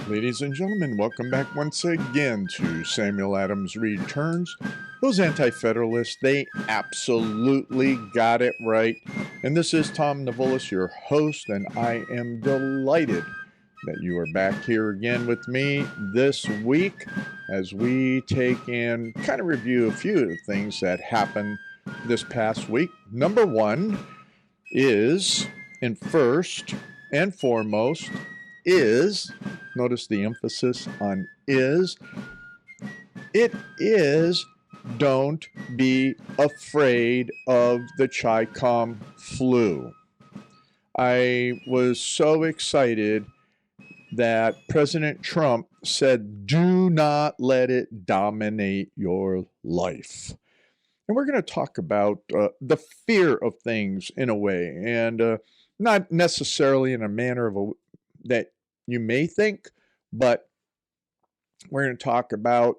Ladies and gentlemen, welcome back once again to Samuel Adams Returns. Those Anti-Federalists, they absolutely got it right. And this is Tom Navolis, your host, and I am delighted that you are back here again with me this week as we take and kind of review a few of the things that happened this past week. Number one is, and first and foremost, is, notice the emphasis on is, it is don't be afraid of the ChicomFlu. I was so excited that President Trump said, do not let it dominate your life. And we're going to talk about the fear of things in a way, and not necessarily in a manner of that you may think, but we're going to talk about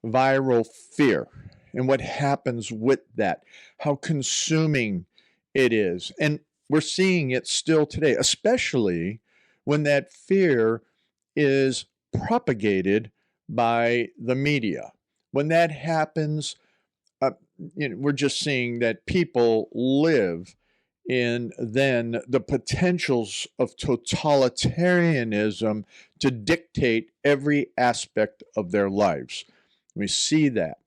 viral fear and what happens with that, how consuming it is. And we're seeing it still today, especially when that fear is propagated by the media. When that happens, we're just seeing that people live in then the potentials of totalitarianism to dictate every aspect of their lives. We see that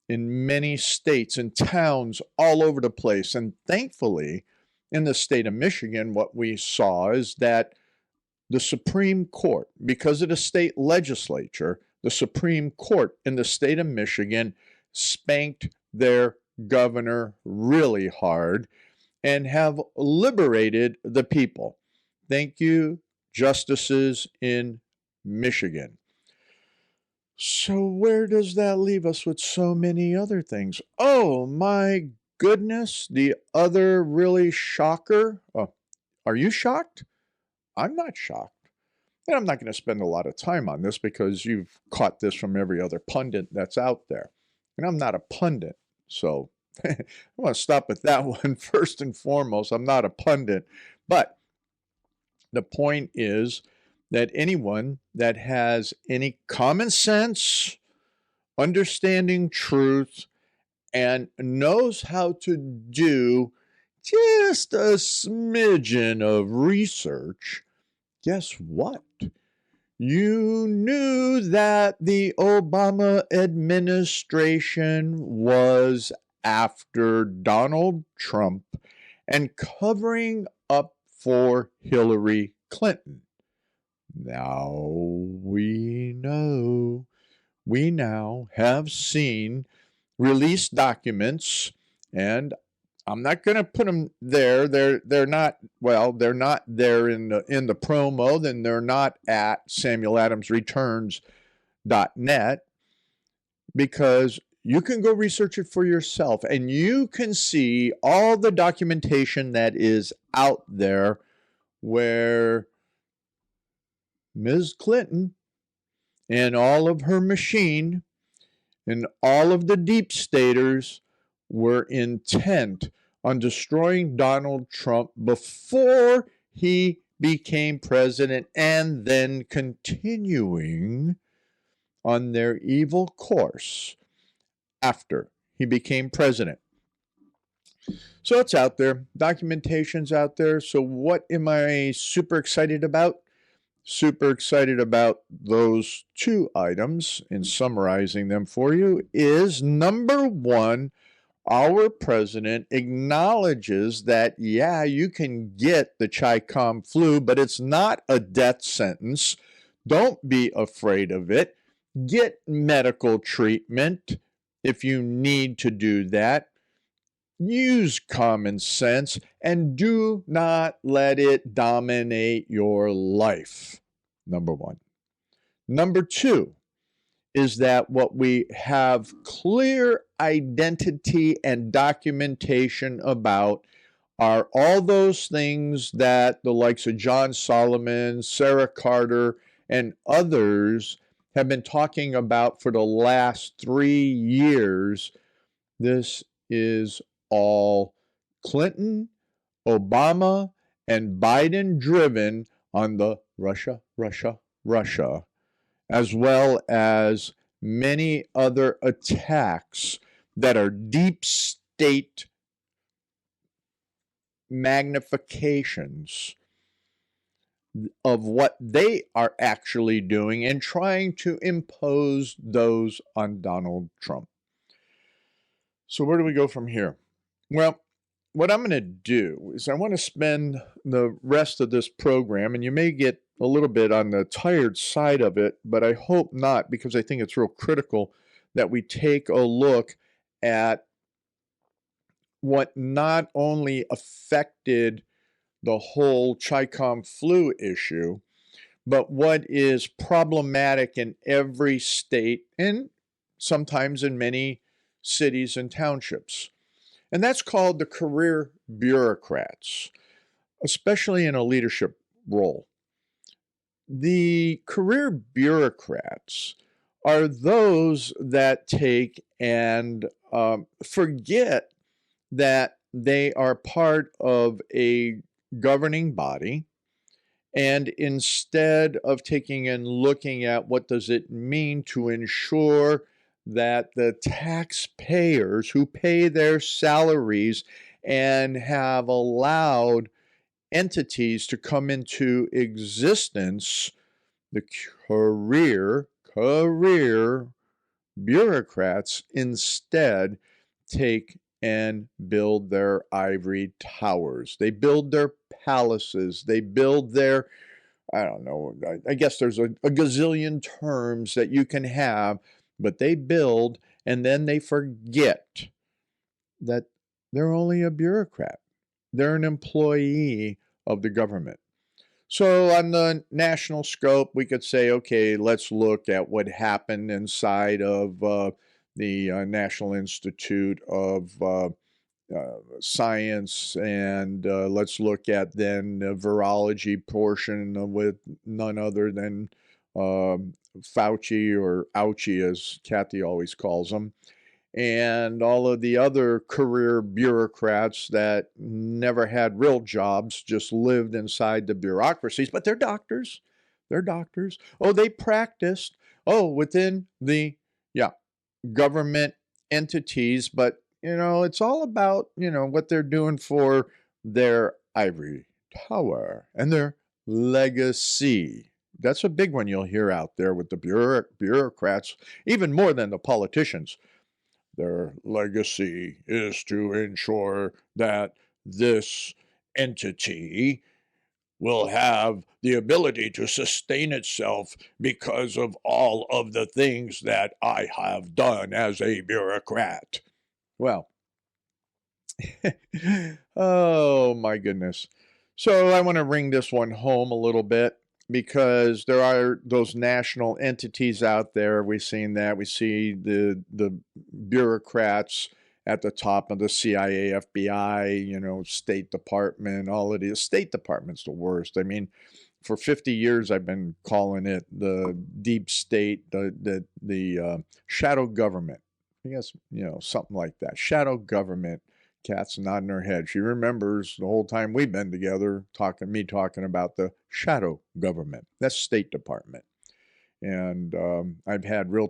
in many states and towns all over the place. And thankfully, in the state of Michigan, what we saw is that the Supreme Court, because of the state legislature, the Supreme Court in the state of Michigan spanked their governor really hard and have liberated the people. Thank you, justices in Michigan. So where does that leave us with so many other things? Oh my goodness, the other really shocker. Oh, are you shocked? I'm not shocked. And I'm not going to spend a lot of time on this because you've caught this from every other pundit that's out there. And I'm not a pundit, so I want to stop with that one first and foremost. I'm not a pundit, but the point is that anyone that has any common sense, understanding truth, and knows how to do just a smidgen of research, guess what? You knew that the Obama administration was after Donald Trump and covering up for Hillary Clinton. Now we know, we now have seen released documents, and I'm not going to put them there. They're not, well, they're not there in the promo, then they're not at samueladamsreturns.net, because you can go research it for yourself and you can see all the documentation that is out there where Ms. Clinton and all of her machine and all of the deep staters were intent on destroying Donald Trump before he became president and then continuing on their evil course after he became president. So it's out there. Documentation's out there. So what am I super excited about? Super excited about those two items, and summarizing them for you is, number one, our president acknowledges that, yeah, you can get the ChicomFlu, but it's not a death sentence. Don't be afraid of it. Get medical treatment if you need to do that. Use common sense and do not let it dominate your life. Number one. Number two is that what we have clear identity and documentation about are all those things that the likes of John Solomon, Sarah Carter, and others have been talking about for the last 3 years. This is all Clinton, Obama, and Biden driven on the Russia, Russia, Russia, as well as many other attacks that are deep state magnifications of what they are actually doing and trying to impose those on Donald Trump. So where do we go from here? Well, what I'm going to do is I want to spend the rest of this program, and you may get a little bit on the tired side of it, but I hope not, because I think it's real critical that we take a look at what not only affected the whole ChicomFlu issue, but what is problematic in every state and sometimes in many cities and townships. And that's called the career bureaucrats, especially in a leadership role. The career bureaucrats are those that take and forget that they are part of a governing body, and instead of taking and looking at what does it mean to ensure that the taxpayers who pay their salaries and have allowed entities to come into existence, the career bureaucrats instead take and build their ivory towers. They build their palaces. They build their, I don't know, I guess there's a gazillion terms that you can have, but they build and then they forget that they're only a bureaucrat. They're an employee of the government. So on the national scope, we could say, okay, let's look at what happened inside of the National Institute of Science, and let's look at then the virology portion with none other than Fauci, or Ouchie as Kathy always calls him, and all of the other career bureaucrats that never had real jobs, just lived inside the bureaucracies, but they're doctors. They're doctors. Oh, they practiced, within the, government entities, but, it's all about, what they're doing for their ivory tower and their legacy. That's a big one you'll hear out there with the bureaucrats, even more than the politicians. Their legacy is to ensure that this entity will have the ability to sustain itself because of all of the things that I have done as a bureaucrat. Well, oh my goodness. So I want to bring this one home a little bit, because there are those national entities out there. We've seen that. We see the bureaucrats at the top of the CIA, FBI, State Department, all of these. State Department's the worst. I mean, for 50 years, I've been calling it the deep state, the shadow government. I guess, something like that. Shadow government. Kat's nodding her head. She remembers the whole time we've been together talking about the shadow government. That's State Department. And I've had real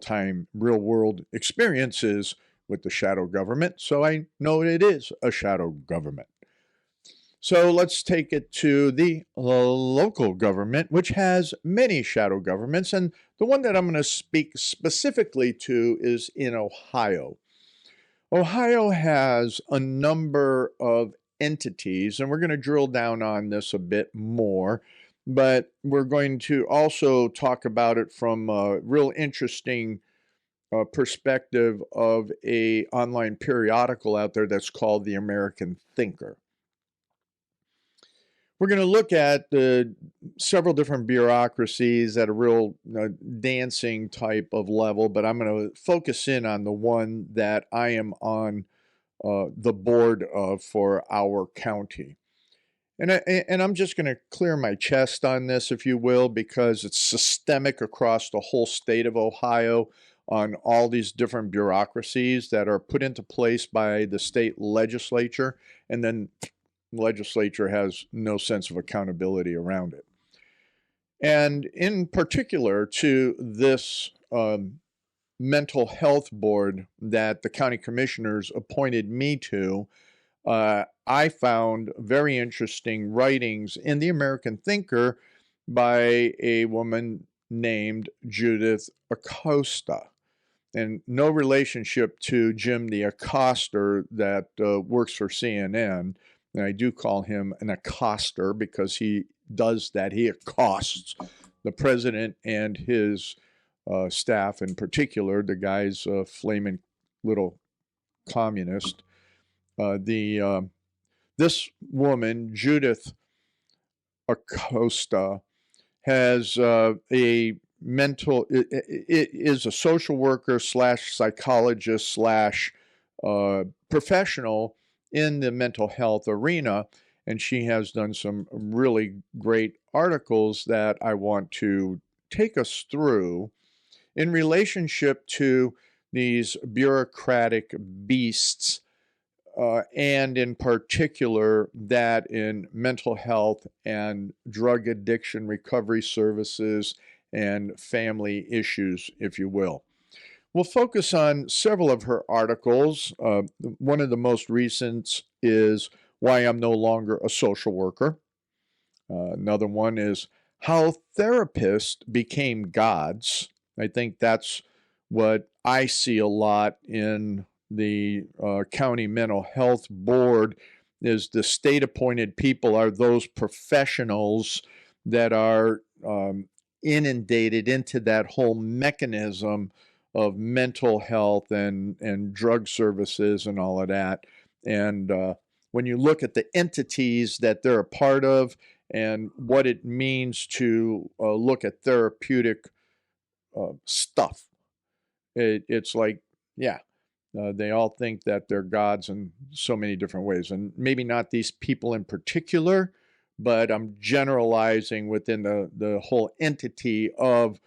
world experiences with the shadow government, so I know it is a shadow government. So let's take it to the local government, which has many shadow governments. And the one that I'm going to speak specifically to is in Ohio. Ohio has a number of entities, and we're going to drill down on this a bit more, but we're going to also talk about it from a real interesting perspective of a online periodical out there that's called The American Thinker. We're going to look at the several different bureaucracies at a real dancing type of level, but I'm going to focus in on the one that I am on the board of for our county. And I'm just going to clear my chest on this, if you will, because it's systemic across the whole state of Ohio on all these different bureaucracies that are put into place by the state legislature, and then legislature has no sense of accountability around it. And in particular to this mental health board that the county commissioners appointed me to, I found very interesting writings in the American Thinker by a woman named Judith Acosta. And no relationship to Jim the Accoster that works for CNN. And I do call him an accoster because he does that. He accosts the president and his staff in particular. The guy's a flaming little communist. This woman, Judith Acosta, has a mental, is a social worker slash psychologist slash professional in the mental health arena, and she has done some really great articles that I want to take us through in relationship to these bureaucratic beasts, and in particular that in mental health and drug addiction recovery services and family issues, if you will. We'll focus on several of her articles. One of the most recent is Why I'm No Longer a Social Worker. Another one is How Therapists Became Gods. I think that's what I see a lot in the county mental health board, is the state-appointed people are those professionals that are inundated into that whole mechanism of mental health and drug services and all of that. And when you look at the entities that they're a part of and what it means to look at therapeutic stuff, it's like, yeah, they all think that they're gods in so many different ways. And maybe not these people in particular, but I'm generalizing within the whole entity of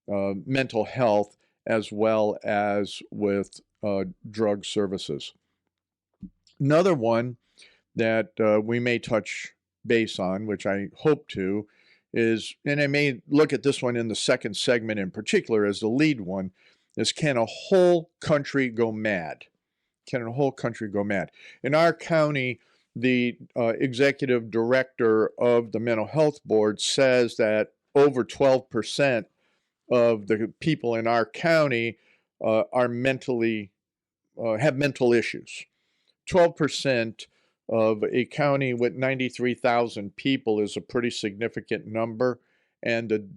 mental health as well as with drug services. Another one that we may touch base on, which I hope to, is, and I may look at this one in the second segment in particular as the lead one, is can a whole country go mad? Can a whole country go mad? In our county, the executive director of the mental health board says that over 12% of the people in our county are mentally, have mental issues. 12% of a county with 93,000 people is a pretty significant number. And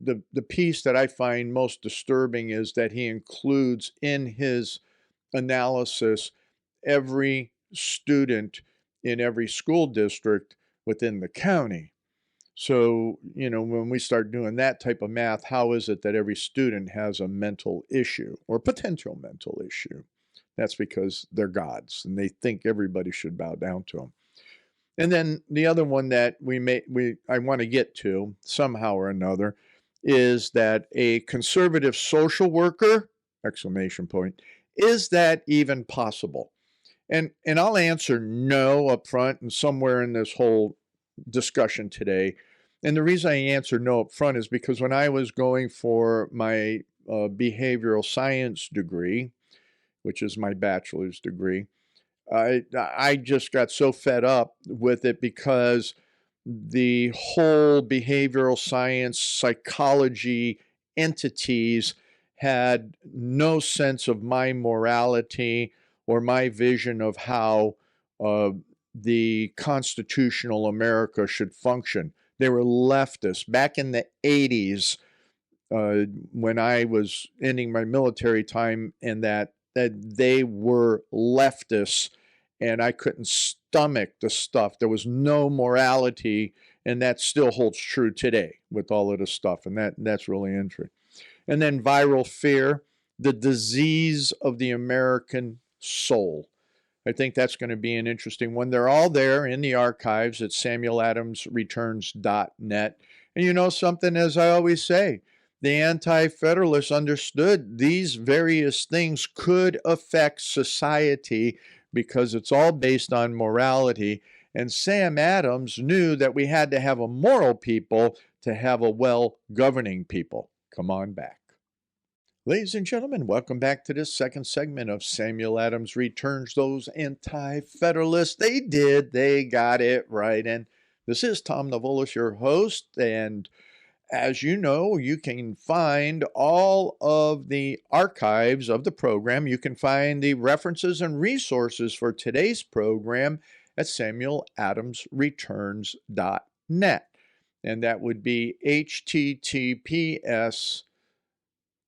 the piece that I find most disturbing is that he includes in his analysis every student in every school district within the county. So, you know, when we start doing that type of math, how is it that every student has a mental issue or potential mental issue? That's because they're gods and they think everybody should bow down to them. And then the other one that I want to get to somehow or another is that a conservative social worker, exclamation point, is that even possible? And I'll answer no up front and somewhere in this whole discussion today. And the reason I answer no up front is because when I was going for my behavioral science degree, which is my bachelor's degree, I just got so fed up with it because the whole behavioral science, psychology entities had no sense of my morality or my vision of how the constitutional America should function. They were leftists. Back in the 80s, when I was ending my military time, and that they were leftists, and I couldn't stomach the stuff. There was no morality, and that still holds true today with all of this stuff, and that's really interesting. And then viral fear, the disease of the American soul. I think that's going to be an interesting one. They're all there in the archives at samueladamsreturns.net. And you know something, as I always say, the Anti-Federalists understood these various things could affect society because it's all based on morality. And Sam Adams knew that we had to have a moral people to have a well-governing people. Come on back. Ladies and gentlemen, welcome back to this second segment of Samuel Adams Returns Those Anti-Federalists. They did. They got it right. And this is Tom Navolis, your host. And as you know, you can find all of the archives of the program. You can find the references and resources for today's program at samueladamsreturns.net. And that would be https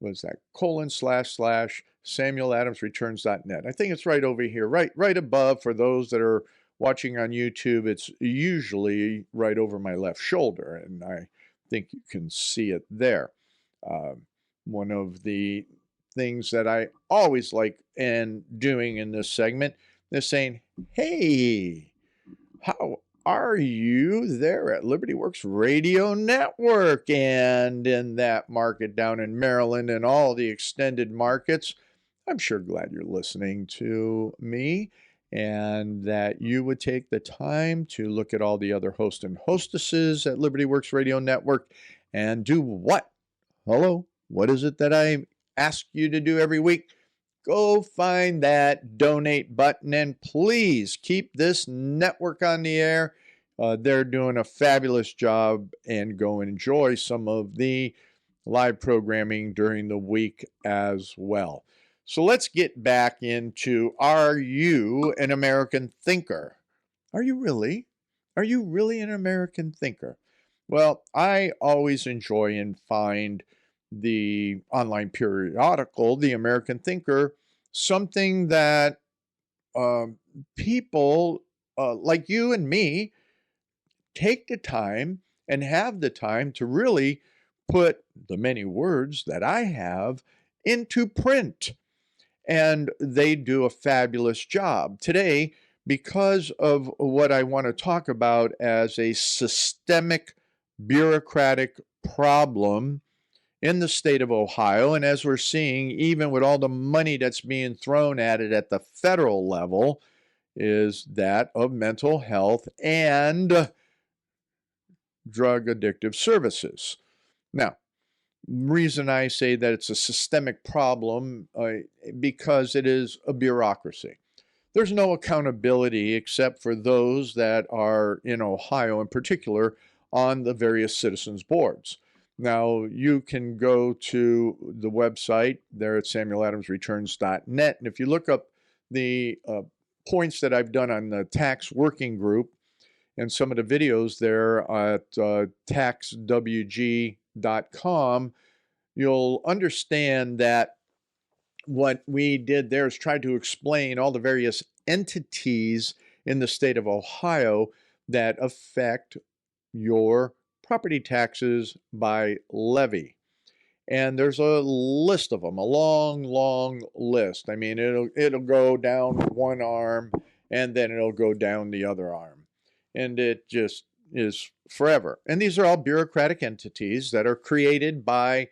://samueladamsreturns.net. I think it's right over here, right above. For those that are watching on YouTube, it's usually right over my left shoulder, and I think you can see it there. One of the things that I always like and doing in this segment is saying, hey, how are you there at Liberty Works Radio Network and in that market down in Maryland and all the extended markets? I'm sure glad you're listening to me and that you would take the time to look at all the other hosts and hostesses at Liberty Works Radio Network and do what? Hello, what is it that I ask you to do every week? Go find that donate button and please keep this network on the air. They're doing a fabulous job, and go enjoy some of the live programming during the week as well. So let's get back into, are you an American thinker? Are you really? Are you really an American thinker? Well, I always enjoy and find the online periodical, The American Thinker, something that people like you and me take the time and have the time to really put the many words that I have into print. And they do a fabulous job. Today, because of what I want to talk about as a systemic bureaucratic problem in the state of Ohio, and as we're seeing, even with all the money that's being thrown at it at the federal level, is that of mental health and drug addictive services. Now, reason I say that it's a systemic problem because it is a bureaucracy. There's no accountability except for those that are in Ohio in particular on the various citizens boards. Now, you can go to the website there at samueladamsreturns.net, and if you look up the points that I've done on the tax working group and some of the videos there at taxwg.com, you'll understand that what we did there is try to explain all the various entities in the state of Ohio that affect your property taxes by levy. And there's a list of them, a long, long list. I mean, it'll go down one arm and then it'll go down the other arm. And it just is forever. And these are all bureaucratic entities that are created by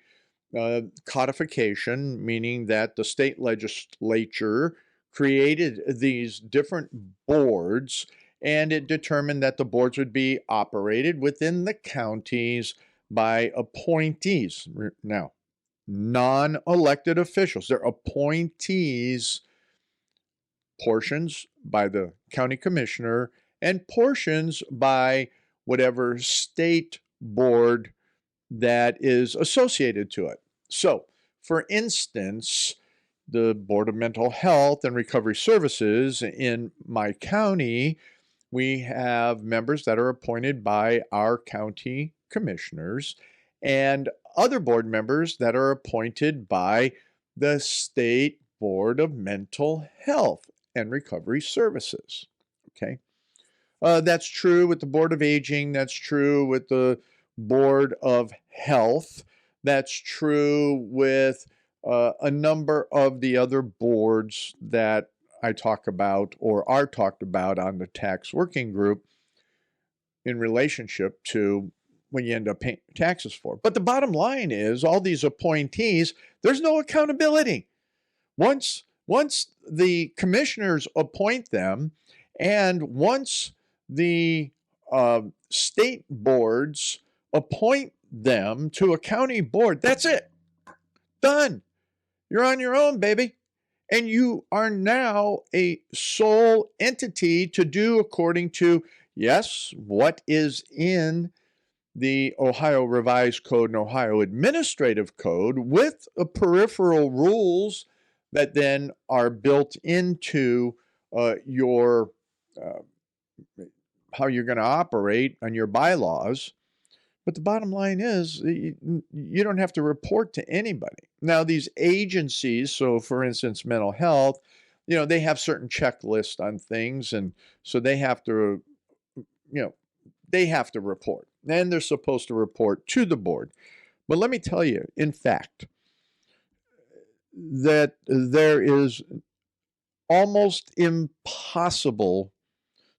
codification, meaning that the state legislature created these different boards, and it determined that the boards would be operated within the counties by appointees. Now, non-elected officials. They're appointees, portions by the county commissioner and portions by whatever state board that is associated to it. So, for instance, the Board of Mental Health and Recovery Services in my county, we have members that are appointed by our county commissioners and other board members that are appointed by the State Board of Mental Health and Recovery Services. Okay. That's true with the Board of Aging. That's true with the Board of Health. That's true with a number of the other boards that I talk about or are talked about on the tax working group in relationship to when you end up paying taxes for. But the bottom line is all these appointees, there's no accountability. Once the commissioners appoint them and once the state boards appoint them to a county board. That's it. Done. You're on your own, baby. And you are now a sole entity to do according to, yes, what is in the Ohio Revised Code and Ohio Administrative Code, with peripheral rules that then are built into your how you're going to operate on your bylaws. But the bottom line is you don't have to report to anybody. Now, these agencies, so for instance, mental health, they have certain checklists on things, and so they have to, they have to report. And they're supposed to report to the board. But let me tell you, in fact, that there is almost impossible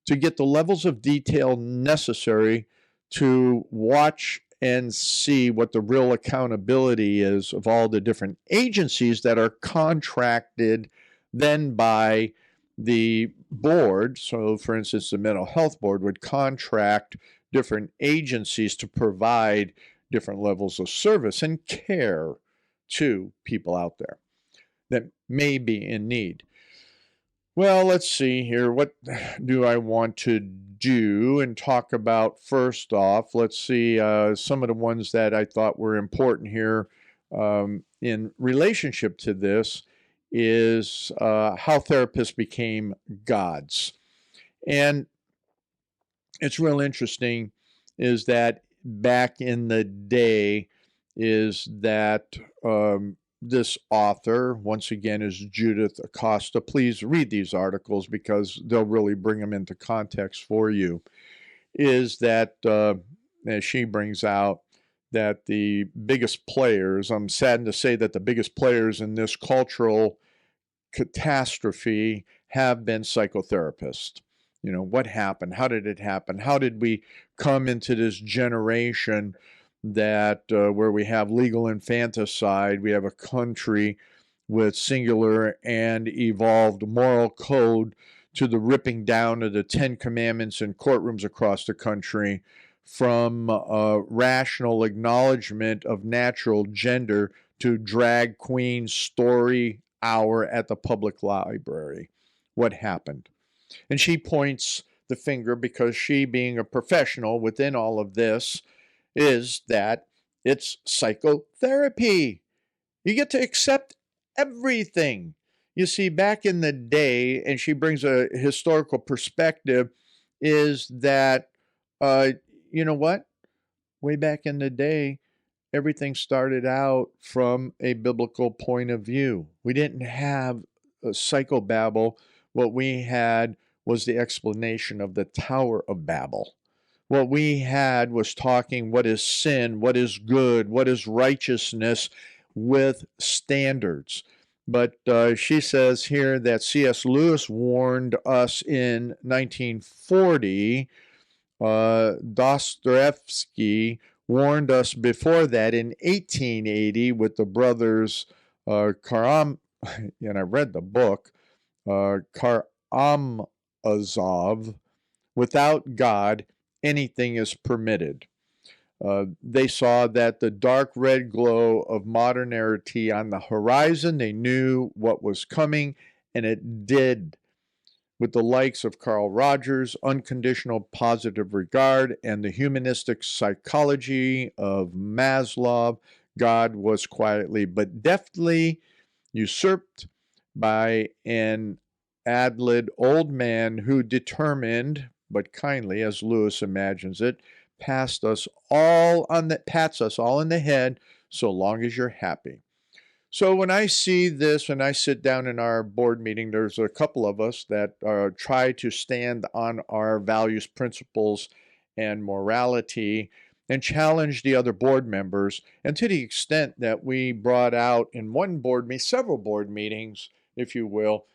to get the levels of detail necessary to watch and see what the real accountability is of all the different agencies that are contracted then by the board. So, for instance, the mental health board would contract different agencies to provide different levels of service and care to people out there that may be in need. Well, let's see here. What do I want to do and talk about first off? Let's see some of the ones that I thought were important here in relationship to this is how therapists became gods. And it's real interesting is that back in the day is that this author, once again, is Judith Acosta. Please read these articles because they'll really bring them into context for you. Is that, as she brings out, that the biggest players, I'm saddened to say that the biggest players in this cultural catastrophe have been psychotherapists. What happened? How did it happen? How did we come into this generation that where we have legal infanticide, we have a country with singular and evolved moral code to the ripping down of the 10 Commandments in courtrooms across the country, from rational acknowledgement of natural gender to drag queen story hour at the public library. What happened? And she points the finger because she, being a professional within all of this, is that it's psychotherapy. You get to accept everything. You see, back in the day, and she brings a historical perspective, is that, you know what? Way back in the day, everything started out from a biblical point of view. We didn't have a psychobabble. What we had was the explanation of the Tower of Babel. What we had was talking what is sin, what is good, what is righteousness with standards. But she says here that C.S. Lewis warned us in 1940. Dostoevsky warned us before that in 1880 with the brothers Karamazov, and I read the book, Karamazov, without God, anything is permitted. They saw that the dark red glow of modernity on the horizon. They knew what was coming, and it did. With the likes of Carl Rogers, unconditional positive regard, and the humanistic psychology of Maslow, God was quietly but deftly usurped by an adled old man who determined, but kindly, as Lewis imagines it, pats us all in the head so long as you're happy. So when I see this, when I sit down in our board meeting, there's a couple of us that try to stand on our values, principles, and morality and challenge the other board members. And to the extent that we brought out in one board meeting, several board meetings, if you will,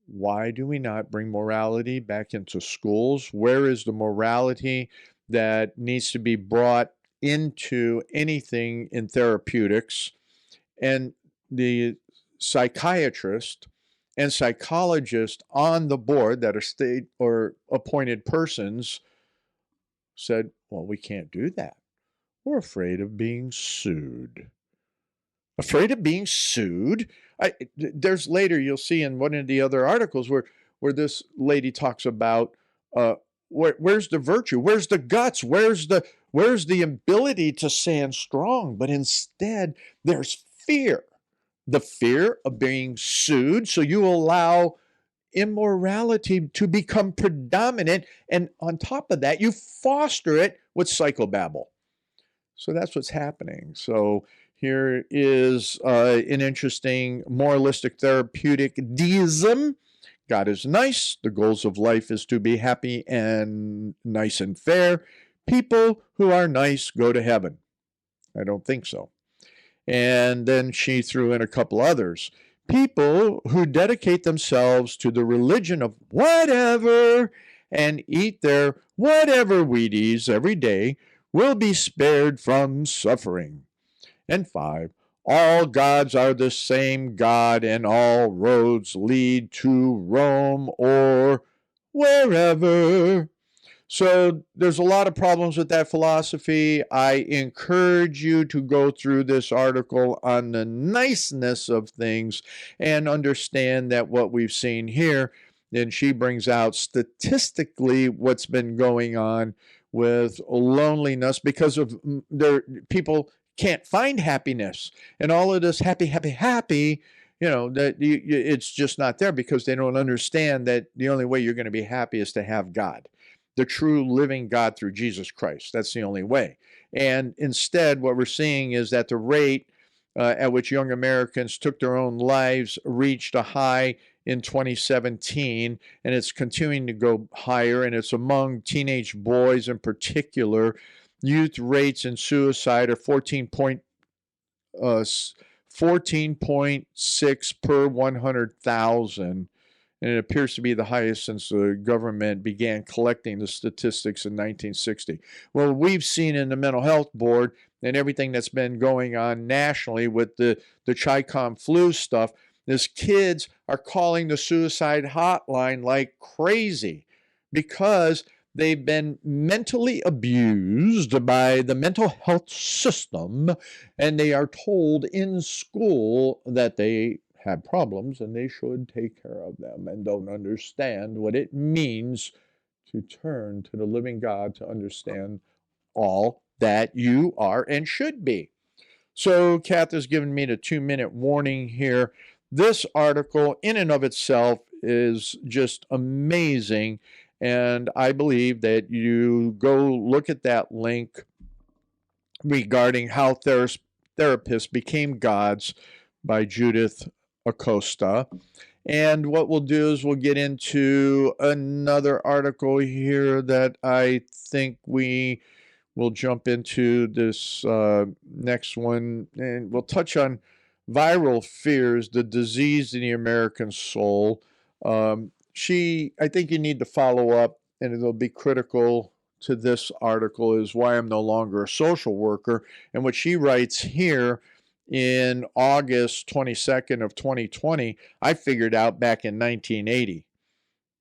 why do we not bring morality back into schools? Where is the morality that needs to be brought into anything in therapeutics? And the psychiatrist and psychologist on the board that are state or appointed persons said, well, we can't do that. or afraid of being sued. Afraid of being sued? There's later, you'll see in one of the other articles where this lady talks about where's the virtue, where's the guts, where's the ability to stand strong, but instead there's fear, the fear of being sued. So you allow immorality to become predominant, and on top of that, you foster it with psychobabble. So that's what's happening. So here is an interesting moralistic therapeutic deism. God is nice. The goals of life is to be happy and nice and fair. People who are nice go to heaven. I don't think so. And then she threw in a couple others. People who dedicate themselves to the religion of whatever and eat their whatever Wheaties every day will be spared from suffering. And 5, all gods are the same God, and all roads lead to Rome or wherever. So there's a lot of problems with that philosophy. I encourage you to go through this article on the niceness of things and understand that what we've seen here, and she brings out statistically what's been going on with loneliness because of people can't find happiness, and all of this happy, that it's just not there because they don't understand that the only way you're going to be happy is to have God, the true living God through Jesus Christ. That's the only way. And instead, what we're seeing is that the rate at which young Americans took their own lives reached a high in 2017, and it's continuing to go higher, and it's among teenage boys in particular. Youth rates in suicide are 14.6 per 100,000. And it appears to be the highest since the government began collecting the statistics in 1960. Well, we've seen in the Mental Health Board and everything that's been going on nationally with the ChicomFlu stuff, is kids are calling the suicide hotline like crazy because they've been mentally abused by the mental health system, and they are told in school that they have problems and they should take care of them, and don't understand what it means to turn to the living God to understand all that you are and should be. So Kath has given me the 2-minute warning here. This article in and of itself is just amazing, and I believe that you go look at that link regarding how therapists became gods by Judith Acosta. And what we'll do is we'll get into another article here that I think we will jump into this next one, and we'll touch on viral fears, the disease in the American soul. I think you need to follow up, and it'll be critical to this article, is why I'm no longer a social worker. And what she writes here in August 22nd of 2020, I figured out back in 1980.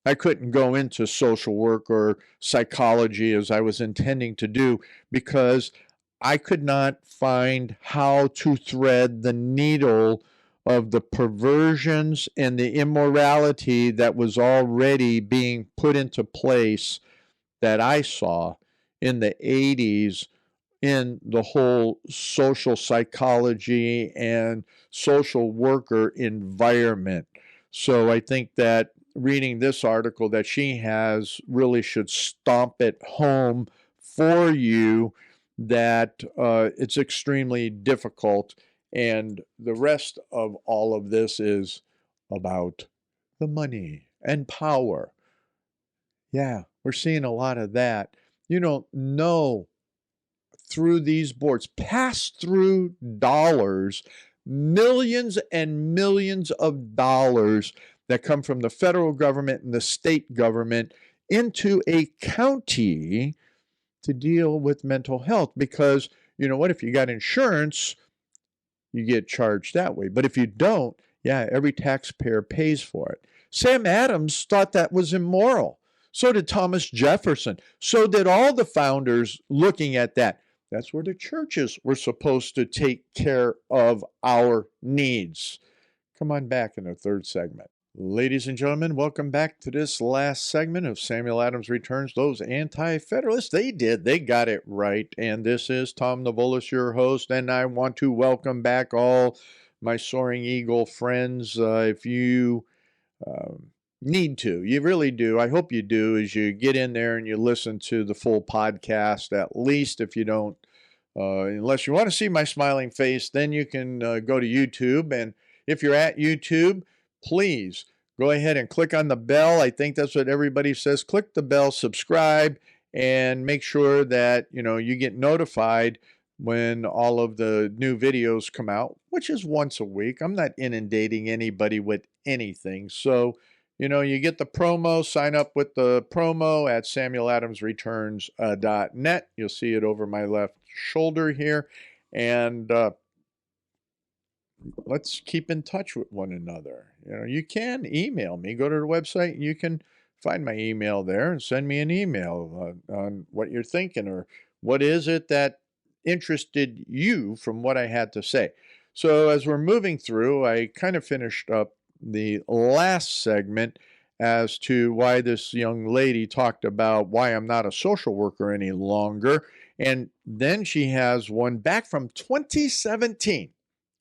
I couldn't go into social work or psychology as I was intending to do because I could not find how to thread the needle of the perversions and the immorality that was already being put into place that I saw in the 80s in the whole social psychology and social worker environment. So I think that reading this article that she has really should stomp it home for you that it's extremely difficult. And the rest of all of this is about the money and power. Yeah, we're seeing a lot of that. You don't know through these boards, pass through dollars, millions and millions of dollars that come from the federal government and the state government into a county to deal with mental health. Because you know what, if you got insurance, you get charged that way. But if you don't, yeah, every taxpayer pays for it. Sam Adams thought that was immoral. So did Thomas Jefferson. So did all the founders looking at that. That's where the churches were supposed to take care of our needs. Come on back in the third segment. Ladies and gentlemen, welcome back to this last segment of Samuel Adams Returns. Those Anti-Federalists, they got it right. And this is Tom Navolis, your host, and I want to welcome back all my Soaring Eagle friends. If you need to, you really do, I hope you do, is you get in there and you listen to the full podcast, at least. If you don't, unless you want to see my smiling face, then you can go to YouTube. And if you're at YouTube, please go ahead and click on the bell. I think that's what everybody says. Click the bell, subscribe, and make sure that you get notified when all of the new videos come out, which is once a week. I'm not inundating anybody with anything. So, you get the promo, sign up with the promo at samueladamsreturns.net. You'll see it over my left shoulder here. And let's keep in touch with one another. You can email me. Go to the website and you can find my email there and send me an email on what you're thinking or what is it that interested you from what I had to say. So as we're moving through, I kind of finished up the last segment as to why this young lady talked about why I'm not a social worker any longer. And then she has one back from 2017.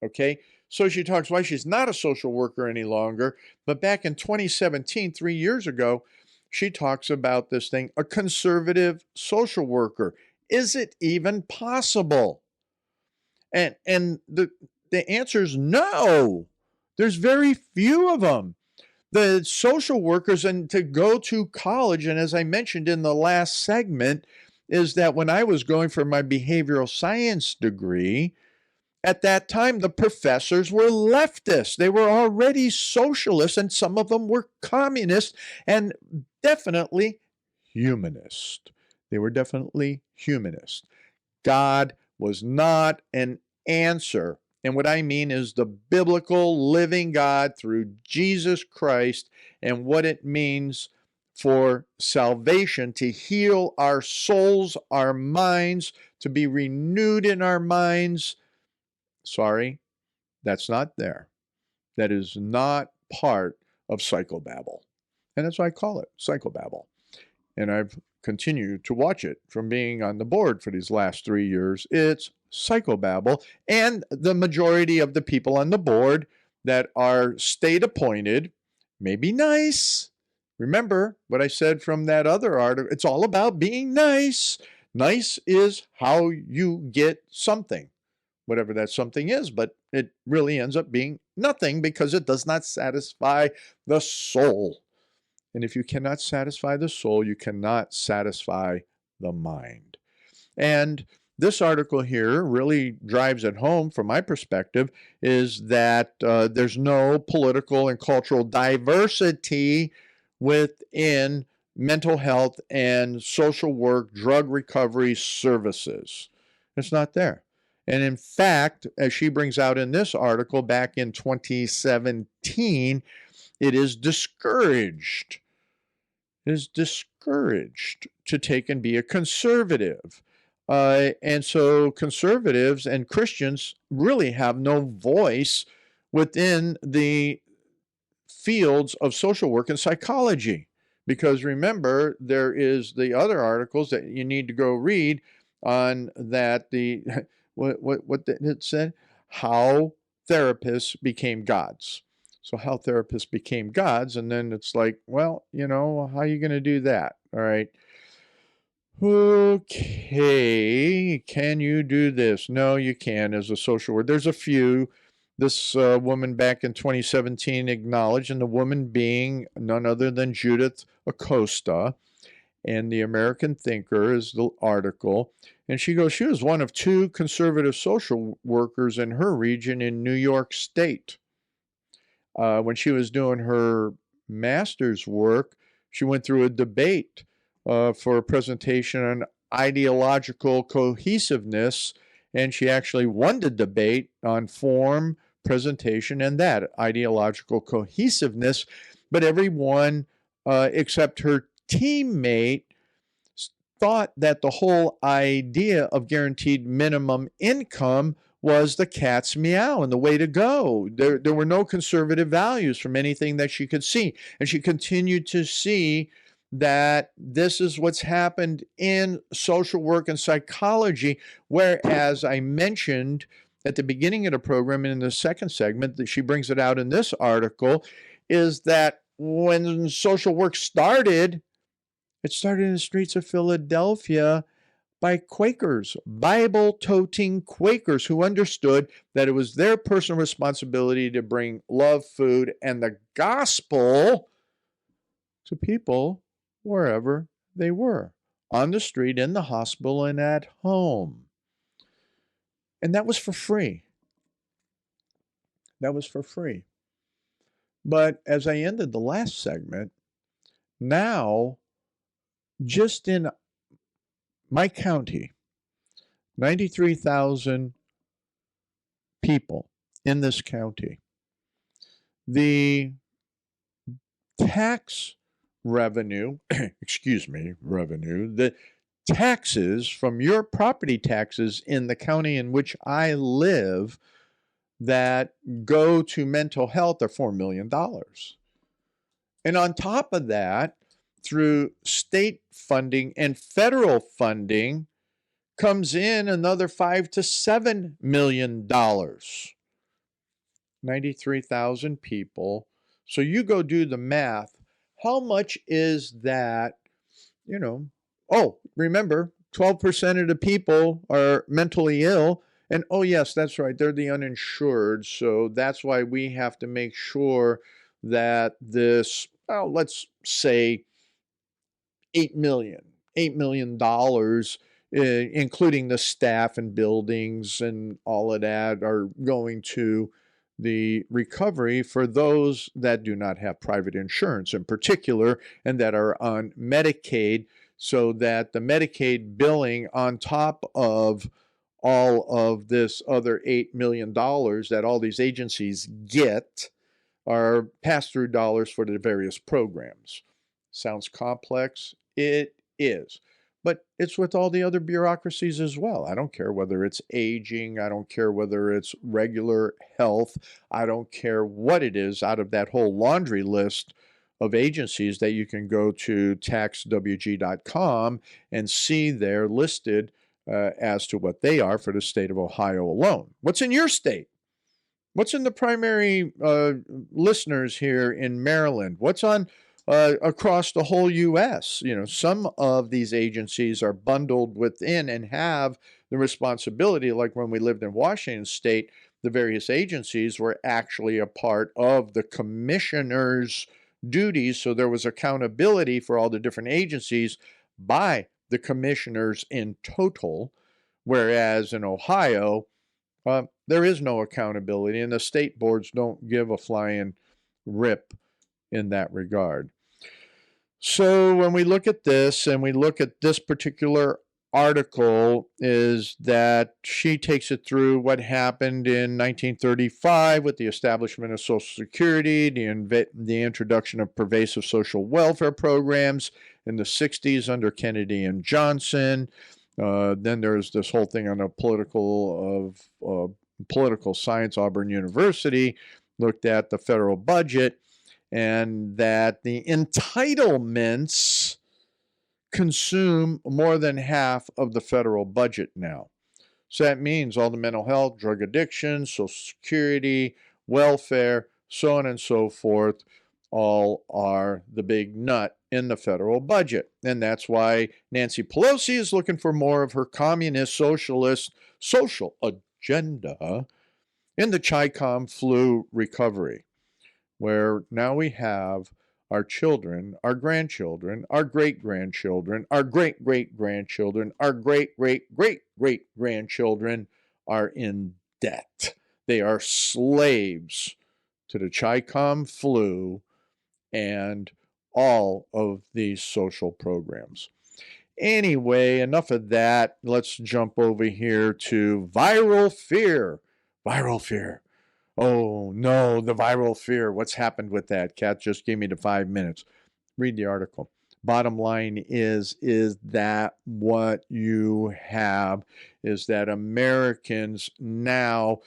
Okay, so she talks why she's not a social worker any longer. But back in 2017, 3 years ago, she talks about this thing, a conservative social worker. Is it even possible? And the answer is no. There's very few of them. The social workers, and to go to college, and as I mentioned in the last segment, is that when I was going for my behavioral science degree, at that time, the professors were leftists. They were already socialists, and some of them were communists and definitely humanist. They were definitely humanist. God was not an answer. And what I mean is the biblical living God through Jesus Christ and what it means for salvation, to heal our souls, our minds, to be renewed in our minds. Sorry, that's not there. That is not part of psychobabble. And that's why I call it psychobabble. And I've continued to watch it from being on the board for these last 3 years. It's psychobabble. And the majority of the people on the board that are state appointed may be nice. Remember what I said from that other article. It's all about being nice. Nice is how you get something, whatever that something is, but it really ends up being nothing because it does not satisfy the soul. And if you cannot satisfy the soul, you cannot satisfy the mind. And this article here really drives it home from my perspective is that there's no political and cultural diversity within mental health and social work, drug recovery services. It's not there. And in fact, as she brings out in this article back in 2017, it is discouraged. It is discouraged to take and be a conservative. And so conservatives and Christians really have no voice within the fields of social work and psychology. Because remember, there is the other articles that you need to go read on that, the what it said, how therapists became gods. So how therapists became gods, and then it's like, well, how are you going to do that? All right. Okay, can you do this? No, you can as a social worker. There's a few. This woman back in 2017 acknowledged, and the woman being none other than Judith Acosta, and the American Thinker is the article. And she goes, she was one of 2 conservative social workers in her region in New York State. When she was doing her master's work, she went through a debate for a presentation on ideological cohesiveness, and she actually won the debate on form, presentation, and that ideological cohesiveness. But everyone except her teammate thought that the whole idea of guaranteed minimum income was the cat's meow and the way to go. There were no conservative values from anything that she could see. And she continued to see that this is what's happened in social work and psychology, whereas I mentioned at the beginning of the program and in the second segment, that she brings it out in this article, is that when social work started, it started in the streets of Philadelphia by Quakers, Bible-toting Quakers who understood that it was their personal responsibility to bring love, food, and the gospel to people wherever they were, on the street, in the hospital, and at home. And that was for free. That was for free. But as I ended the last segment, now, just in my county, 93,000 people in this county, the tax revenue, the taxes from your property taxes in the county in which I live that go to mental health are $4 million. And on top of that, through state funding and federal funding, comes in another $5 to $7 million. 93,000 people. So you go do the math. How much is that? Oh, remember, 12% of the people are mentally ill. And oh, yes, that's right. They're the uninsured. So that's why we have to make sure that this, let's say, $8 million, including the staff and buildings and all of that, are going to the recovery for those that do not have private insurance in particular and that are on Medicaid, so that the Medicaid billing on top of all of this other $8 million that all these agencies get are pass-through dollars for the various programs. Sounds complex? It is. But it's with all the other bureaucracies as well. I don't care whether it's aging. I don't care whether it's regular health. I don't care what it is out of that whole laundry list of agencies that you can go to taxwg.com and see there listed as to what they are for the state of Ohio alone. What's in your state? What's in the primary listeners here in Maryland? What's on across the whole U.S.? Some of these agencies are bundled within and have the responsibility, like when we lived in Washington State, the various agencies were actually a part of the commissioner's duties, so there was accountability for all the different agencies by the commissioners in total, whereas in Ohio, there is no accountability, and the state boards don't give a flying rip in that regard. So when we look at this, and we look at this particular article, is that she takes it through what happened in 1935 with the establishment of Social Security, the introduction of pervasive social welfare programs in the 60s under Kennedy and Johnson. Then there's this whole thing on a political science. Auburn University looked at the federal budget, and that the entitlements consume more than half of the federal budget now. So that means all the mental health, drug addiction, Social Security, welfare, so on and so forth, all are the big nut in the federal budget. And that's why Nancy Pelosi is looking for more of her communist, socialist, social agenda in the ChicomFlu recovery, where now we have our children, our grandchildren, our great-grandchildren, our great-great-grandchildren, our great-great-great-great-grandchildren are in debt. They are slaves to the ChicomFlu and all of these social programs. Anyway, enough of that. Let's jump over here to viral fear. Viral fear. Oh, no, the viral fear. What's happened with that? Kat just gave me the 5 minutes. Read the article. Bottom line is that what you have is that Americans now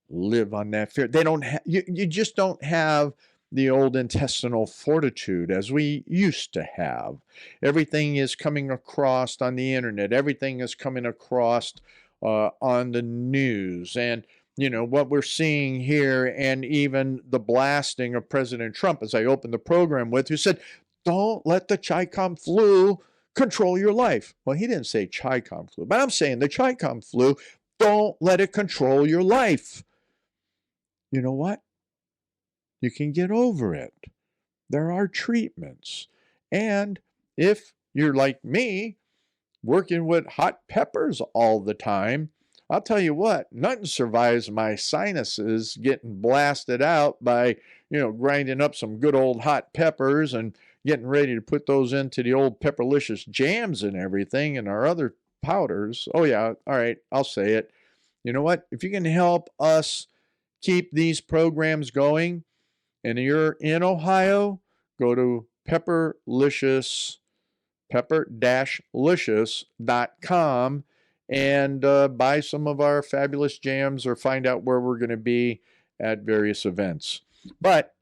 live on that fear. They don't you just don't have the old intestinal fortitude as we used to have. Everything is coming across on the internet. Everything is coming across on the news. And, what we're seeing here, and even the blasting of President Trump, as I opened the program with, who said, don't let the ChicomFlu control your life. Well, he didn't say ChicomFlu, but I'm saying the ChicomFlu, don't let it control your life. You know what? You can get over it. There are treatments. And if you're like me, working with hot peppers all the time, I'll tell you what, nothing survives my sinuses getting blasted out by, grinding up some good old hot peppers and getting ready to put those into the old Pepperlicious jams and everything and our other powders. Oh yeah, all right, I'll say it. You know what? If you can help us keep these programs going, and you're in Ohio, go to pepper-licious.com and buy some of our fabulous jams, or find out where we're going to be at various events. But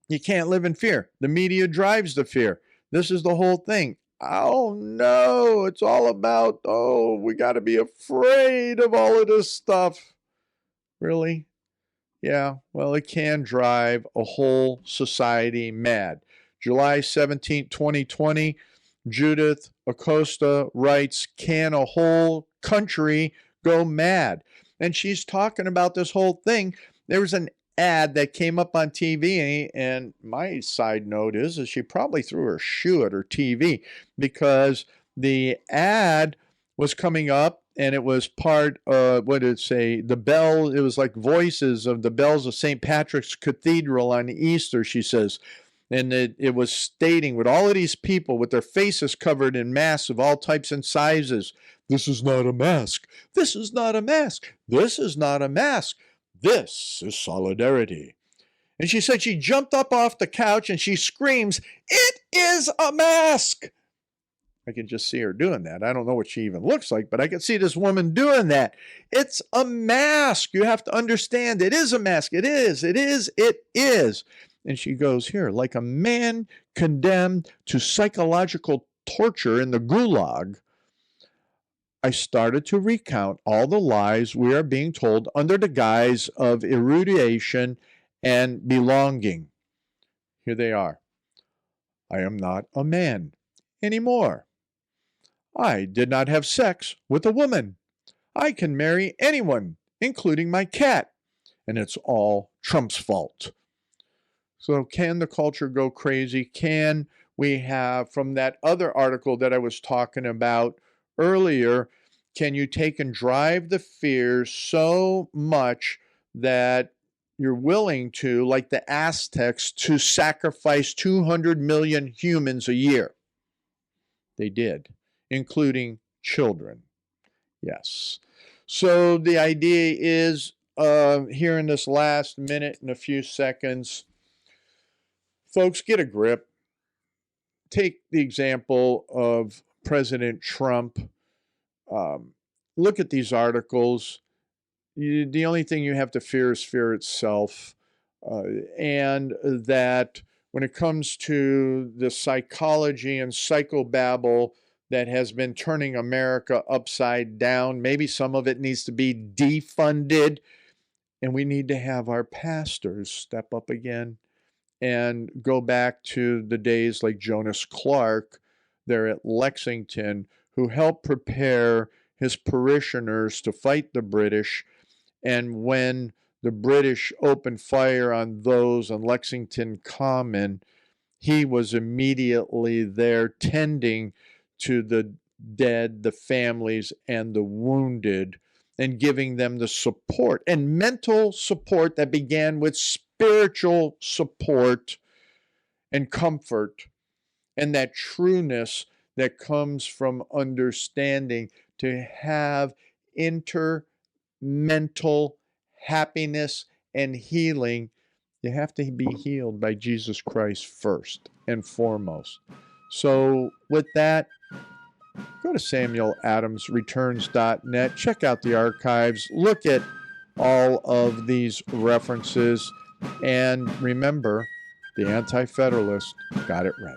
you can't live in fear. The media drives the fear. This is the whole thing. Oh no, it's all about, we got to be afraid of all of this stuff. Really? Yeah, well, it can drive a whole society mad. July 17, 2020, Judith Acosta writes, can a whole country go mad? And she's talking about this whole thing. There was an ad that came up on TV, and my side note is she probably threw her shoe at her TV, because the ad was coming up, and it was part of, what did it say? The bell, it was like voices of the bells of St. Patrick's Cathedral on Easter, she says. And it was stating, with all of these people with their faces covered in masks of all types and sizes, this is not a mask. This is not a mask. This is not a mask. This is solidarity. And she said she jumped up off the couch and she screams, it is a mask. I can just see her doing that. I don't know what she even looks like, but I can see this woman doing that. It's a mask. You have to understand, it is a mask. It is. It is. It is. And she goes, here, like a man condemned to psychological torture in the gulag, I started to recount all the lies we are being told under the guise of erudition and belonging. Here they are. I am not a man anymore. I did not have sex with a woman. I can marry anyone, including my cat. And it's all Trump's fault. So can the culture go crazy? Can we have, from that other article that I was talking about earlier, can you take and drive the fears so much that you're willing to, like the Aztecs, to sacrifice 200 million humans a year? They did, including children. Yes. So the idea is, here in this last minute and a few seconds, folks, get a grip. Take the example of President Trump. Look at these articles. The only thing you have to fear is fear itself. And that when it comes to the psychology and psychobabble that has been turning America upside down, maybe some of it needs to be defunded. And we need to have our pastors step up again and go back to the days like Jonas Clark there at Lexington, who helped prepare his parishioners to fight the British. And when the British opened fire on those on Lexington Common, he was immediately there tending to the dead, the families, and the wounded, and giving them the support and mental support that began with spiritual support and comfort, and that trueness that comes from understanding to have intermental happiness and healing. You have to be healed by Jesus Christ first and foremost. So with that, go to samueladamsreturns.net, check out the archives, look at all of these references, and remember, the Anti-Federalist got it right.